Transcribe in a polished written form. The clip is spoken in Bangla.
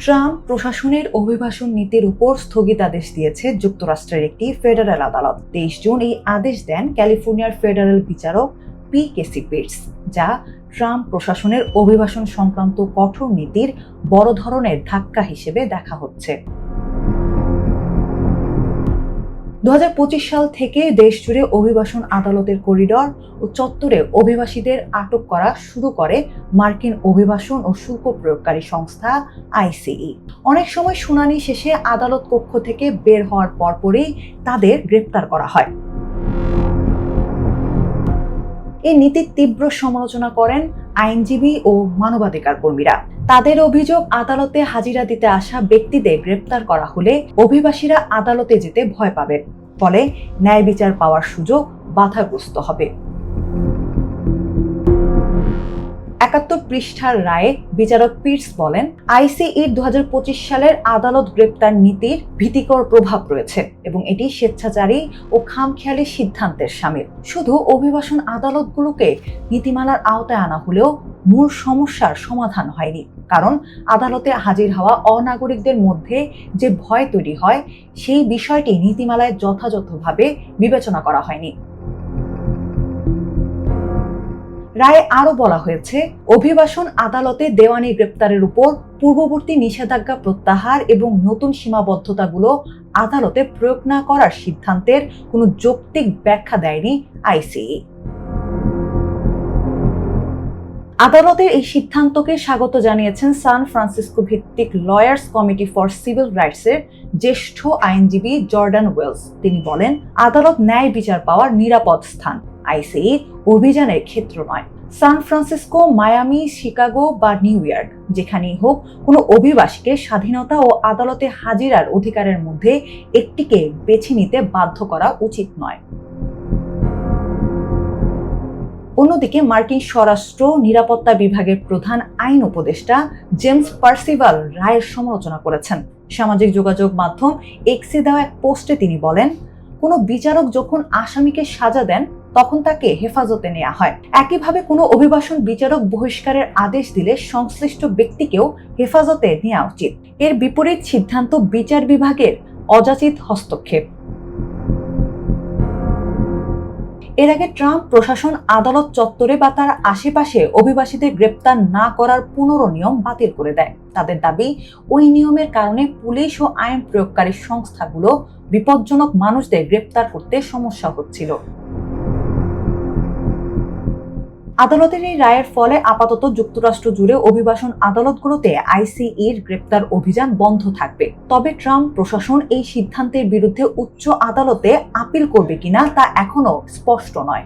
ট্রাম্প প্রশাসনের অভিবাসন নীতির উপর স্থগিতাদেশ দিয়েছে যুক্তরাষ্ট্রের একটি ফেডারেল আদালত। 23 জুন এই আদেশ দেন ক্যালিফোর্নিয়ার ফেডারেল বিচারক পি কেসি পিটস, যা ট্রাম্প প্রশাসনের অভিবাসন সংক্রান্ত কঠোর নীতির বড় ধরনের ধাক্কা হিসেবে দেখা হচ্ছে। 2025 সাল থেকে দেশজুড়ে অভিবাসন আদালতের করিডর ও চত্বরে অভিবাসীদের আটক করা শুরু করে মার্কিন অভিবাসন ও শুল্ক প্রয়োগকারী সংস্থা আইসিই। অনেক সময় শুনানি শেষে আদালত কক্ষ থেকে বের হওয়ার পরপরই তাদের গ্রেপ্তার করা হয়। এই নীতির তীব্র সমালোচনা করেন আইনজীবী ও মানবাধিকার কর্মীরা। তাদের অভিযোগ, আদালতে হাজিরা দিতে আসা ব্যক্তিদের গ্রেপ্তার করা হলে অভিবাসীরা আদালতে যেতে ভয় পাবেন, ফলে ন্যায় বিচার পাওয়ার সুযোগ বাধাগ্রস্ত হবে। 71 পৃষ্ঠার রায়ে বিচারক পিটস বলেন, আইসিইর 2025 সালের আদালত গ্রেপ্তার নীতির ভীতিকর প্রভাব রয়েছে এবং এটি স্বেচ্ছাচারী ও খামখেয়ালি সিদ্ধান্তের শামিল। শুধু অভিবাসন আদালতগুলোকে নীতিমালার আওতায় আনা হলেও মূল সমস্যার সমাধান হয়নি, কারণ আদালতে হাজির হওয়া অনাগরিকদের মধ্যে যে ভয় তৈরি হয় সেই বিষয়টি নীতিমালায় যথাযথভাবে বিবেচনা করা হয়নি। রায়ে আরো বলা হয়েছে, অভিবাসন আদালতে দেওয়ানি গ্রেপ্তারের উপর পূর্ববর্তী নিষেধাজ্ঞা প্রত্যাহার এবং নতুন সীমাবদ্ধতাগুলো আদালতে প্রয়োগ না করার সিদ্ধান্তের কোনো যৌক্তিক ব্যাখ্যা দেয়নি আইসিই। আদালতের এই সিদ্ধান্তকে স্বাগত জানিয়েছেন সান ফ্রান্সিসকো ভিত্তিক লয়ার্স কমিটি ফর সিভিল রাইটসের জ্যেষ্ঠ আইনজীবী জর্ডান ওয়েলস। তিনি বলেন, আদালত ন্যায় বিচার পাওয়ার নিরাপদ স্থান, আইসিইর অভিযানের ক্ষেত্র নয়। সান ফ্রান্সিসকো, মায়ামি, শিকাগো বা নিউ ইয়র্ক, যেখানেই হোক, কোনো অভিবাসীকে স্বাধীনতা ও আদালতে হাজিরার অধিকারের মধ্যে একটিকে বেছে নিতে বাধ্য করা উচিত নয়। অন্যদিকে মার্কিন স্বরাষ্ট্র নিরাপত্তা বিভাগের প্রধান আইন উপদেষ্টা জেমস পার্সিভাল রায়ের সমালোচনা করেছেন। সামাজিক যোগাযোগ মাধ্যম এক্সে দেওয়া এক পোস্টে তিনি বলেন, কোনো বিচারক যখন আসামিকে সাজা দেন তখন তাকে হেফাজতে নেওয়া হয়। একইভাবে কোনো অভিবাসন বিচারক বহিষ্কারের আদেশ দিলে সংশ্লিষ্ট ব্যক্তিকেও হেফাজতে নেওয়া উচিত। এর বিপরীত সিদ্ধান্ত বিচার বিভাগের অযাচিত হস্তক্ষেপ। এর আগে ট্রাম্প প্রশাসন আদালত চত্বরে বা তার আশেপাশে অভিবাসীদের গ্রেপ্তার না করার 15 নিয়ম বাতিল করে দেয়। তাদের দাবি, ওই নিয়মের কারণে পুলিশ ও আইন প্রয়োগকারী সংস্থাগুলো বিপজ্জনক মানুষদের গ্রেপ্তার করতে সমস্যা হচ্ছিল। আদালতের এই রায়ের ফলে আপাতত যুক্তরাষ্ট্র জুড়ে অভিবাসন আদালতগুলোতে আইসিইর গ্রেপ্তার অভিযান বন্ধ থাকবে। তবে ট্রাম্প প্রশাসন এই সিদ্ধান্তের বিরুদ্ধে উচ্চ আদালতে আপিল করবে কিনা তা এখনো স্পষ্ট নয়।